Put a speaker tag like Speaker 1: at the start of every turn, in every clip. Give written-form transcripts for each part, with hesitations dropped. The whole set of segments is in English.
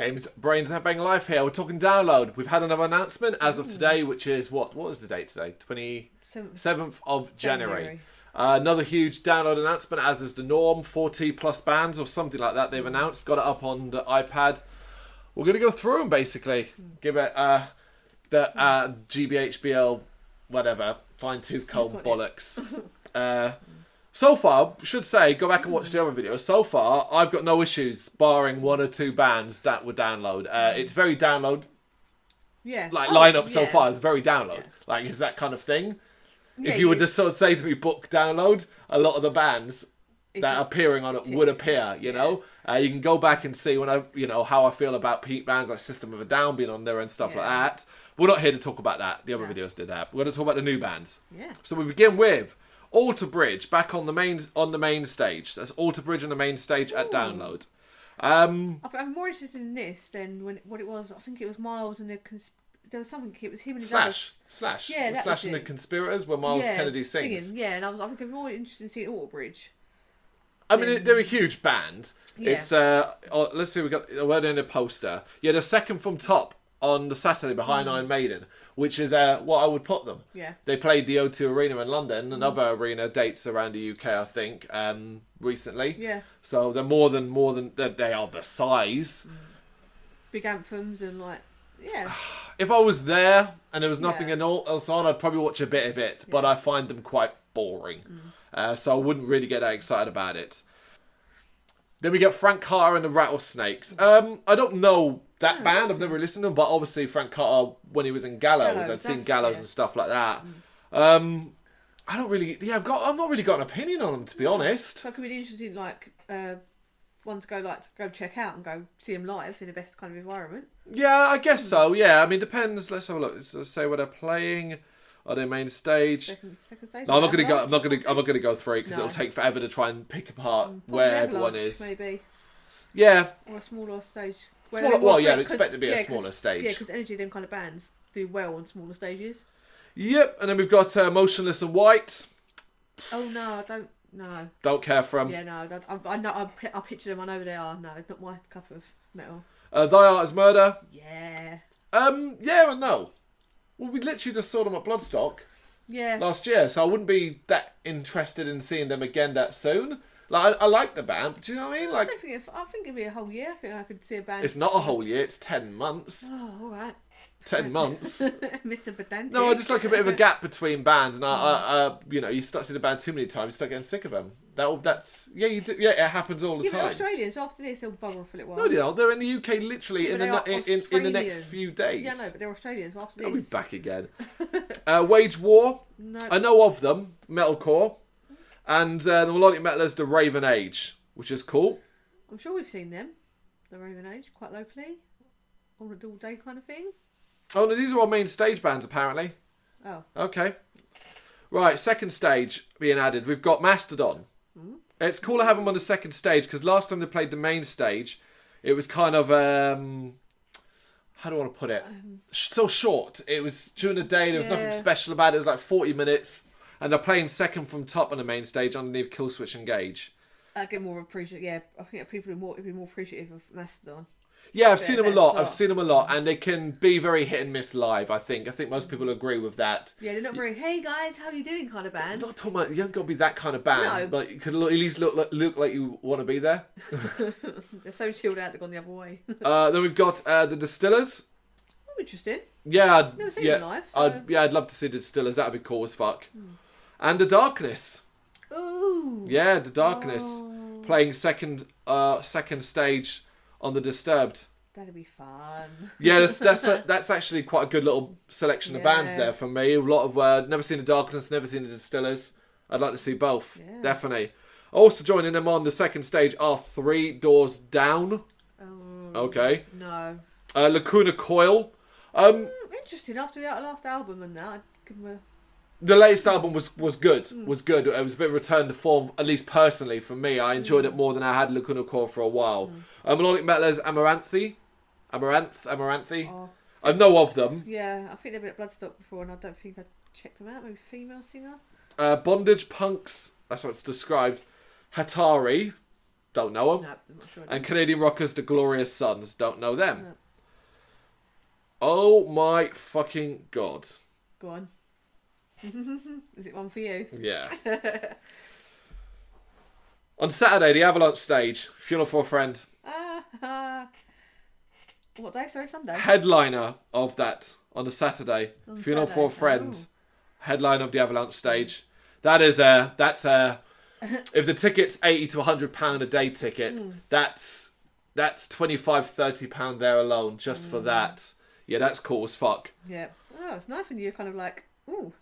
Speaker 1: James, Brains and Bang Life here. We're talking download. We've had another announcement as of today, which is what was the date today? 27th of January. Another huge download announcement, as is the norm. 40 plus bands or something like that they've announced. Got it up on the iPad. We're going to go through them, basically. Give it the GBHBL, whatever, fine-tooth comb bollocks. So far, should say, go back and watch the other videos. So far, I've got no issues, barring one or two bands that would download. It's very download.
Speaker 2: Yeah.
Speaker 1: Like, lineup so far is very download. Yeah. Like, it's that kind of thing. Yeah, if you were to sort of say to me, book download, a lot of the bands that are appearing on it would appear, you know? You can go back and see when how I feel about peak bands like System of a Down being on there and stuff like that. We're not here to talk about that. The other videos did that. We're going to talk about the new bands. Yeah. So we begin with Alter Bridge back on the main stage. That's Alter Bridge on the main stage at download.
Speaker 2: I'm more interested in this than what it was. I think it was Miles and there was something. It was him and his
Speaker 1: Slash. Yeah, Slash and the Conspirators, where Miles Kennedy sings.
Speaker 2: Singing, yeah, and I think I'm more interested in seeing Alter Bridge.
Speaker 1: I mean, they're a huge band. Yeah. It's let's see, we got a word in a poster. Yeah, the second from top on the Saturday behind Iron Maiden, which is what I would put them. Yeah. They played the O2 Arena in London, another arena dates around the UK, I think, recently. Yeah. So they're more than they are the size.
Speaker 2: Big anthems and
Speaker 1: If I was there and there was nothing else on, I'd probably watch a bit of it, but I find them quite boring. So I wouldn't really get that excited about it. Then we get Frank Carter and the Rattlesnakes. I don't know that band. I've never listened to them, but obviously Frank Carter, when he was in Gallows, I'd seen Gallows and stuff like that. I don't really... Yeah, I've not really got an opinion on them, to be honest.
Speaker 2: So it could be interesting, one to go check out and go see them live in the best kind of environment.
Speaker 1: Yeah, I guess so. Yeah, I mean, depends. Let's have a look. Let's say where they're playing. Are they main stage?
Speaker 2: Second stage.
Speaker 1: No, I'm not going to go through it because it'll take forever to try and pick apart where everyone is.
Speaker 2: Maybe.
Speaker 1: Yeah.
Speaker 2: Or a smaller stage.
Speaker 1: I'd expect it to be a smaller stage.
Speaker 2: Yeah, because energy, them kind of bands do well on smaller stages.
Speaker 1: Yep, and then we've got Motionless and White.
Speaker 2: Oh no, I don't. No.
Speaker 1: Don't care for them.
Speaker 2: Yeah, no, I know. I picture them. I know who they are. No, it's not my cup of metal.
Speaker 1: Thy Art is Murder.
Speaker 2: Yeah.
Speaker 1: Yeah and no. Well, we literally just saw them at Bloodstock.
Speaker 2: Yeah.
Speaker 1: Last year, so I wouldn't be that interested in seeing them again that soon. Like, I like the band, do you know what I mean? Like,
Speaker 2: I think it'd be a whole year. I think I could see a band.
Speaker 1: It's not a whole year. It's 10 months.
Speaker 2: Oh, all right.
Speaker 1: 10 months.
Speaker 2: Mr. Pedantic.
Speaker 1: No, I just like a bit of a gap between bands, and you start seeing a band too many times, you start getting sick of them. You do. Yeah, it happens all the time.
Speaker 2: But Australians after this they'll bugger off for a little while.
Speaker 1: No, they don't. They're in the UK literally in the next few days.
Speaker 2: Yeah, no, but they're Australians after this.
Speaker 1: I'll be back again. Wage War.
Speaker 2: No.
Speaker 1: I know of them. Metalcore, and the melodic metalers, the Raven Age, which is cool.
Speaker 2: I'm sure we've seen them, the Raven Age, quite locally, on a all day kind of thing.
Speaker 1: Oh no, these are all main stage bands apparently.
Speaker 2: Oh.
Speaker 1: Okay. Right, second stage being added. We've got Mastodon. It's cool to have them on the second stage because last time they played the main stage, it was kind of how do I want to put it? So short. It was during the day. There was nothing special about it. It was like 40 minutes, and they're playing second from top on the main stage underneath Killswitch Engage.
Speaker 2: I get more appreciative. Yeah, I think people would be more appreciative of Mastodon.
Speaker 1: Yeah, I've seen them a lot, and they can be very hit and miss live. I think most people agree with that.
Speaker 2: Yeah, they're not very "Hey guys, how are you doing?" kind of band.
Speaker 1: Not talking about, you haven't got to be that kind of band,
Speaker 2: no.
Speaker 1: But you could at least look like you want to be there.
Speaker 2: They're so chilled out, they've gone the other way.
Speaker 1: Then we've got the Distillers.
Speaker 2: Oh, interesting.
Speaker 1: Yeah,
Speaker 2: never seen them live. So.
Speaker 1: I'd love to see the Distillers. That'd be cool as fuck. And the Darkness.
Speaker 2: Ooh.
Speaker 1: Yeah, the Darkness playing second stage on the Disturbed.
Speaker 2: That'd be fun.
Speaker 1: Yeah, that's actually quite a good little selection of bands there for me. A lot of never seen the Darkness, never seen the Distillers. I'd like to see both, definitely. Also joining them on the second stage are Three Doors Down.
Speaker 2: Oh,
Speaker 1: okay.
Speaker 2: No.
Speaker 1: Lacuna Coil.
Speaker 2: Interesting. After the last album and that, I'd give them a...
Speaker 1: The latest album was good. Was good. It was a bit of a return to form, at least personally for me. I enjoyed it more than I had Lacuna Coil for a while. Melodic metalers, Amaranthi. Oh. I know of them.
Speaker 2: Yeah, I think they've been at Bloodstock before, and I don't think I checked them out. Maybe female singer.
Speaker 1: Bondage Punks. That's what it's described. Hatari. Don't know them.
Speaker 2: No, I'm not sure.
Speaker 1: And Canadian Rockers, the Glorious Sons. Don't know them. No. Oh my fucking God.
Speaker 2: Go on. Is it one for you?
Speaker 1: Yeah. On Saturday, the Avalanche stage, Funeral for a Friend.
Speaker 2: What day? Sorry, Sunday?
Speaker 1: Headliner of that on the Saturday. On Funeral Saturday. For a Friend. Headliner of the Avalanche stage. That's if the ticket's £80 to £100 a day ticket, that's £25-30 there alone just for that. Yeah, that's cool as fuck.
Speaker 2: Yeah. Oh, it's nice when you're kind of like, ooh.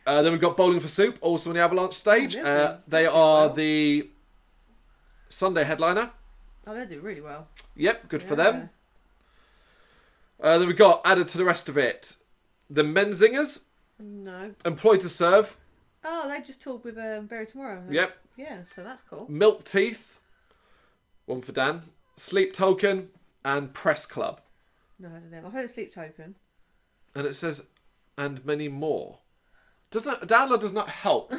Speaker 1: Then we've got Bowling for Soup, also on the Avalanche stage. They are the Sunday headliner.
Speaker 2: Oh, they do really well.
Speaker 1: Yep, good for them. Then we've got, added to the rest of it, the Menzingers.
Speaker 2: No.
Speaker 1: Employed to Serve.
Speaker 2: Oh, they just talked with Bury Tomorrow.
Speaker 1: Yep.
Speaker 2: Yeah, so that's cool.
Speaker 1: Milk Teeth. One for Dan. Sleep Token and Press Club.
Speaker 2: No, I don't know. I heard of Sleep Token.
Speaker 1: And it says, and many more. Download does not help.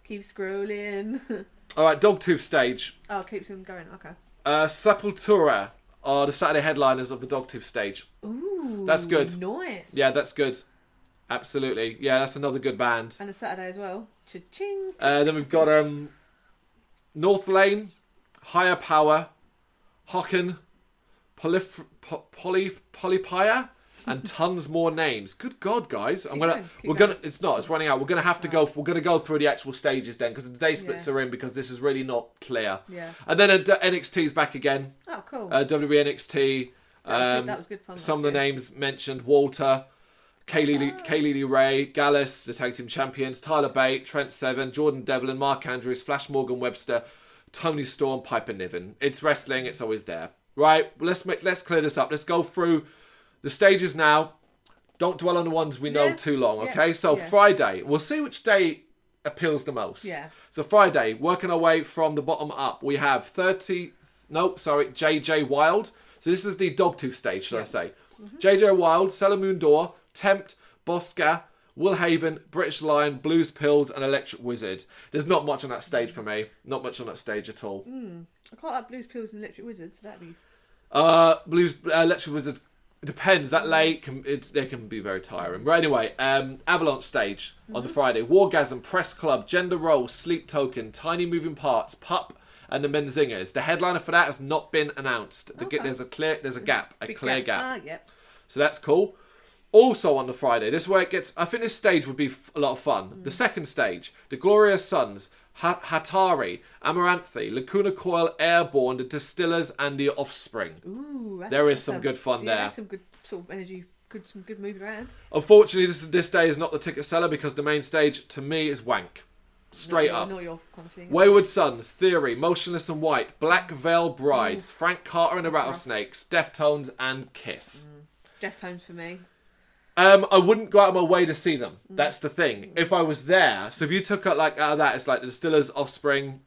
Speaker 2: Keep scrolling.
Speaker 1: All right, Dogtooth stage.
Speaker 2: Oh, keeps them going. Okay.
Speaker 1: Sepultura are the Saturday headliners of the Dogtooth stage.
Speaker 2: Ooh,
Speaker 1: that's good.
Speaker 2: Nice.
Speaker 1: Yeah, that's good. Absolutely. Yeah, that's another good band.
Speaker 2: And a Saturday as well. Cha-ching.
Speaker 1: Then we've got North Lane, Higher Power, Hocken, Polypia, and tons more names. Good God, guys! It's running out. We're gonna have to go. We're gonna go through the actual stages then because the day splits are in because this is really not clear.
Speaker 2: Yeah.
Speaker 1: And then NXT's back again.
Speaker 2: Oh, cool.
Speaker 1: WWE NXT.
Speaker 2: That was good fun.
Speaker 1: Some of the names mentioned: Walter, Kaylee Lee Ray, Gallus, the tag team champions, Tyler Bate, Trent Seven, Jordan Devlin, Mark Andrews, Flash Morgan Webster, Tony Storm, Piper Niven. It's wrestling. It's always there. Right, let's clear this up. Let's go through the stages now. Don't dwell on the ones we know too long, okay? So Friday, we'll see which day appeals the most.
Speaker 2: Yeah.
Speaker 1: So Friday, working our way from the bottom up, we have JJ Wild. So this is the Dogtooth stage, should I say. Mm-hmm. JJ Wild, Cellar Moon Door, Tempt, Bosca, Will Haven, British Lion, Blues Pills, and Electric Wizard. There's not much on that stage for me. Not much on that stage at all.
Speaker 2: I quite like Blues Pills and Electric Wizard, so that'd be...
Speaker 1: Electric Wizard, it depends. That late, they can be very tiring. But anyway, Avalanche stage on the Friday. Wargasm, Press Club, Gender Role, Sleep Token, Tiny Moving Parts, Pup, and the Menzingers. The headliner for that has not been announced.
Speaker 2: Okay.
Speaker 1: There's a clear gap.
Speaker 2: Yep.
Speaker 1: So that's cool. Also on the Friday, this is where it gets... I think this stage would be a lot of fun. The second stage, the Glorious Sons, Hatari, Amaranthi, Lacuna Coil, Airborne, the Distillers, and the Offspring.
Speaker 2: Ooh,
Speaker 1: there is some good fun there.
Speaker 2: Some good sort of energy, some good moving around.
Speaker 1: Unfortunately, this day is not the ticket seller because the main stage, to me, is wank. Straight up.
Speaker 2: Not your kind of thing.
Speaker 1: Wayward Sons, Theory, Motionless and White, Black Veil Brides, Frank Carter and the Rattlesnakes, Deftones, and Kiss.
Speaker 2: Deftones for me.
Speaker 1: I wouldn't go out of my way to see them. That's the thing. If I was there, so if you took out of that, it's like the Distillers, Offspring,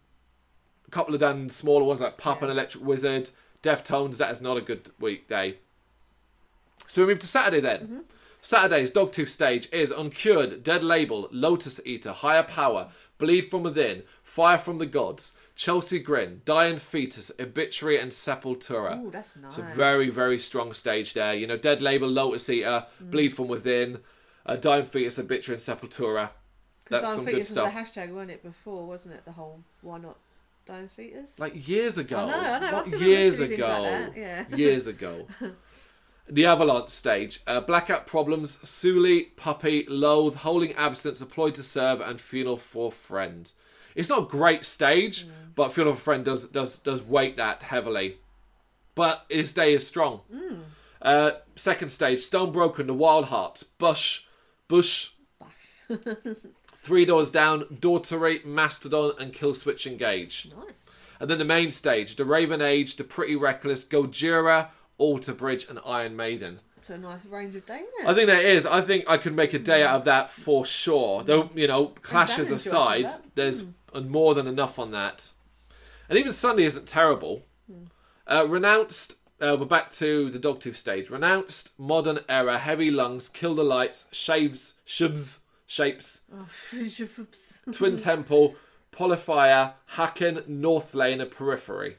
Speaker 1: a couple of damn smaller ones like Pup and Electric Wizard, Deftones. That is not a good weekday. So we move to Saturday then. Saturday's Dogtooth stage is Uncured, Dead Label, Lotus Eater, Higher Power, Bleed From Within, Fire From the Gods, Chelsea Grin, Dying Fetus, Obituary, and Sepultura.
Speaker 2: Ooh, that's nice.
Speaker 1: It's a very, very strong stage there. You know, Dead Label, Lotus Eater, Bleed From Within, Dying Fetus, Obituary, and Sepultura. That's some good stuff.
Speaker 2: Was the hashtag, wasn't it, before, wasn't it? The whole why not Dying Fetus?
Speaker 1: Like years ago.
Speaker 2: I know.
Speaker 1: Years ago.
Speaker 2: Like that. Yeah.
Speaker 1: Years ago. The Avalanche stage. Blackout Problems, Suli, Puppy, Loathe, Holding Absence, Employed to Serve, and Funeral for Friend. It's not a great stage, but Funeral for Friend does weight that heavily. But this day is strong. Second stage, Stone Broken, The Wild Hearts, Bush, Three Doors Down, Daughtery, Mastodon, and Killswitch Engage.
Speaker 2: Nice.
Speaker 1: And then the main stage, The Raven Age, The Pretty Reckless, Gojira, Alter Bridge, and Iron Maiden.
Speaker 2: It's a nice range of day, isn't it?
Speaker 1: I think that is. I think I could make a day out of that for sure. Though, you know, clashes aside, there's more than enough on that. And even Sunday isn't terrible. Renounced, we're back to the Dogtooth stage. Renounced, Modern Era, Heavy Lungs, Kill the Lights, Shapes, Twin Temple, Polifier, Hacken, North Lane, and Periphery.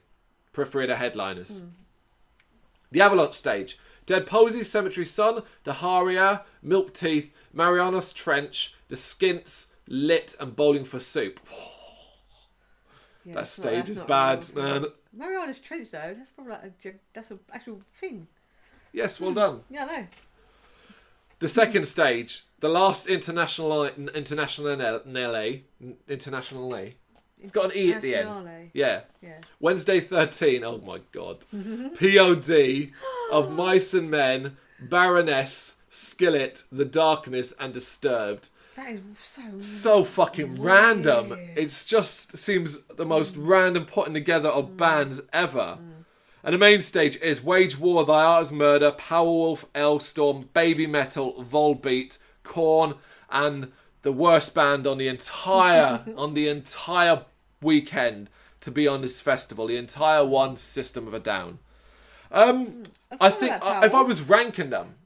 Speaker 1: Periphery are the headliners. The Avalanche stage. Dead Posey, Cemetery Sun, Daharia, Milk Teeth, Marianas Trench, The Skints, Lit, and Bowling for Soup. That stage is bad, man.
Speaker 2: Marianas Trench, though, that's probably like that's an actual thing.
Speaker 1: Yes, well done.
Speaker 2: Yeah, I know.
Speaker 1: The second stage, the last international. It's got an E at the end. Yeah. Wednesday 13. Oh my God. POD of Mice and Men, Baroness, Skillet, The Darkness, and Disturbed.
Speaker 2: That is
Speaker 1: so fucking random. It just seems the most random putting together of bands ever. And the main stage is Wage War, Thy Art is Murder, Powerwolf, Elstorm, Baby Metal, Volbeat, Korn, and the worst band on the entire weekend to be on this festival. The entire one, System of a Down. I think if I was ranking them,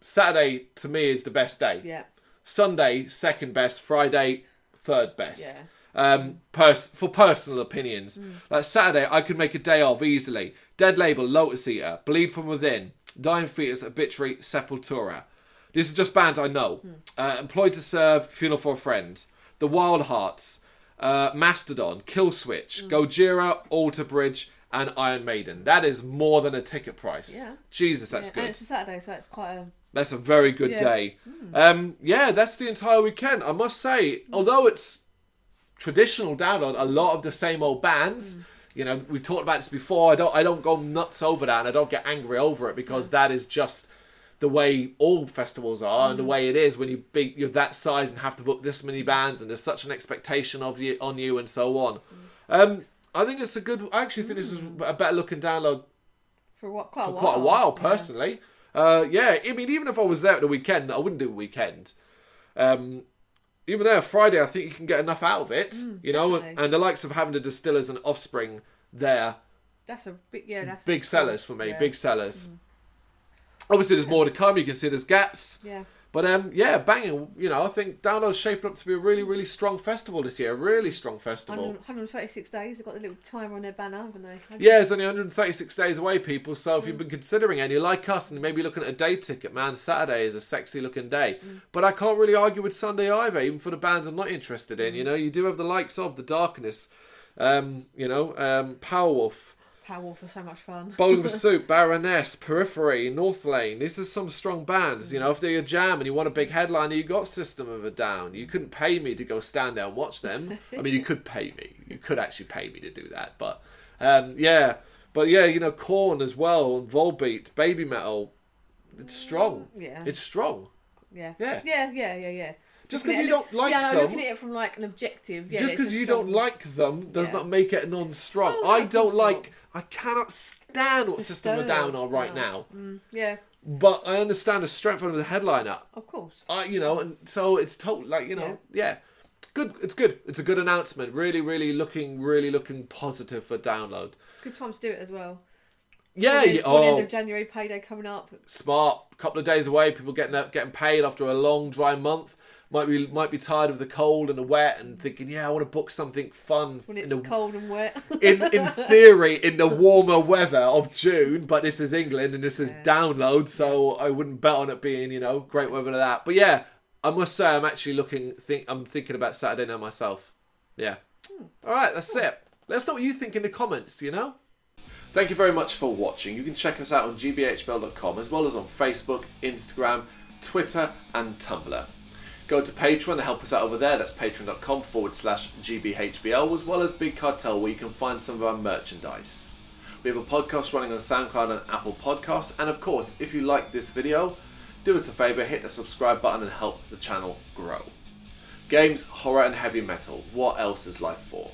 Speaker 1: Saturday to me is the best day.
Speaker 2: Yeah.
Speaker 1: Sunday, second best. Friday, third best. Yeah. For personal opinions. Like Saturday, I could make a day of easily. Dead Label, Lotus Eater, Bleed From Within, Dying Fetus, Obituary, Sepultura. This is just bands I know. Employed to Serve, Funeral for a Friend, The Wild Hearts, Mastodon, Killswitch, Gojira, Alter Bridge, and Iron Maiden. That is more than a ticket price. Yeah. Jesus, that's good.
Speaker 2: And it's a Saturday, so it's quite a...
Speaker 1: That's a very good day. That's the entire weekend. I must say, although it's traditional download, a lot of the same old bands. You know, we've talked about this before. I don't go nuts over that, and I don't get angry over it because that is just the way all festivals are and the way it is when you're that size and have to book this many bands and there's such an expectation of you on you and so on. I think it's a good. I actually think this is a better looking download
Speaker 2: for quite
Speaker 1: a while personally. I mean, even if I was there at the weekend, I wouldn't do a weekend. Even there, Friday, I think you can get enough out of it, you know, and the likes of having the Distillers and Offspring there.
Speaker 2: That's a big, that's
Speaker 1: big sellers for me, big sellers. Obviously, there's more to come. You can see there's gaps. Yeah. But, banging. You know, I think Download's shaping up to be a really, really strong festival this year. A really strong festival.
Speaker 2: 136 days. They've got the little timer on their banner, haven't they?
Speaker 1: Yeah, it's only 136 days away, people. So if you've been considering it and you're like us and maybe looking at a day ticket, man, Saturday is a sexy looking day. But I can't really argue with Sunday either, even for the bands I'm not interested in. You know, you do have the likes of The Darkness, Powerwolf.
Speaker 2: Powerwolf are so much fun.
Speaker 1: Bowling for Soup, Baroness, Periphery, North Lane. These are some strong bands. You know, if they're your jam and you want a big headliner, you got System of a Down. You couldn't pay me to go stand there and watch them. I mean, you could pay me. You could actually pay me to do that. But, you know, Korn as well, and Volbeat, Baby Metal. It's strong.
Speaker 2: Yeah.
Speaker 1: It's strong.
Speaker 2: Yeah.
Speaker 1: Yeah. Just because you don't like them...
Speaker 2: looking at it from like an objective...
Speaker 1: just because you don't like them does not make it non-strong. I cannot stand what System of a Down are right now. But I understand the strength of the headliner.
Speaker 2: Of course.
Speaker 1: And so it's totally good. It's good. It's a good announcement. Really looking positive for Download.
Speaker 2: Good time to do it as well.
Speaker 1: Yeah.
Speaker 2: The end of January, payday coming up.
Speaker 1: Smart. Couple of days away. People getting paid after a long dry month. Might be tired of the cold and the wet and thinking, I want to book something fun.
Speaker 2: When it's cold and wet.
Speaker 1: in theory, in the warmer weather of June, but this is England and this is Download, so I wouldn't bet on it being, great weather to that. But yeah, I must say I'm actually I'm thinking about Saturday now myself. Yeah. All right, that's it. Let us know what you think in the comments, Thank you very much for watching. You can check us out on gbhbl.com as well as on Facebook, Instagram, Twitter and Tumblr. Go to Patreon to help us out over there. That's patreon.com/GBHBL, as well as Big Cartel, where you can find some of our merchandise. We have a podcast running on SoundCloud and Apple Podcasts. And of course, if you like this video, do us a favour, hit the subscribe button and help the channel grow. Games, horror and heavy metal. What else is life for?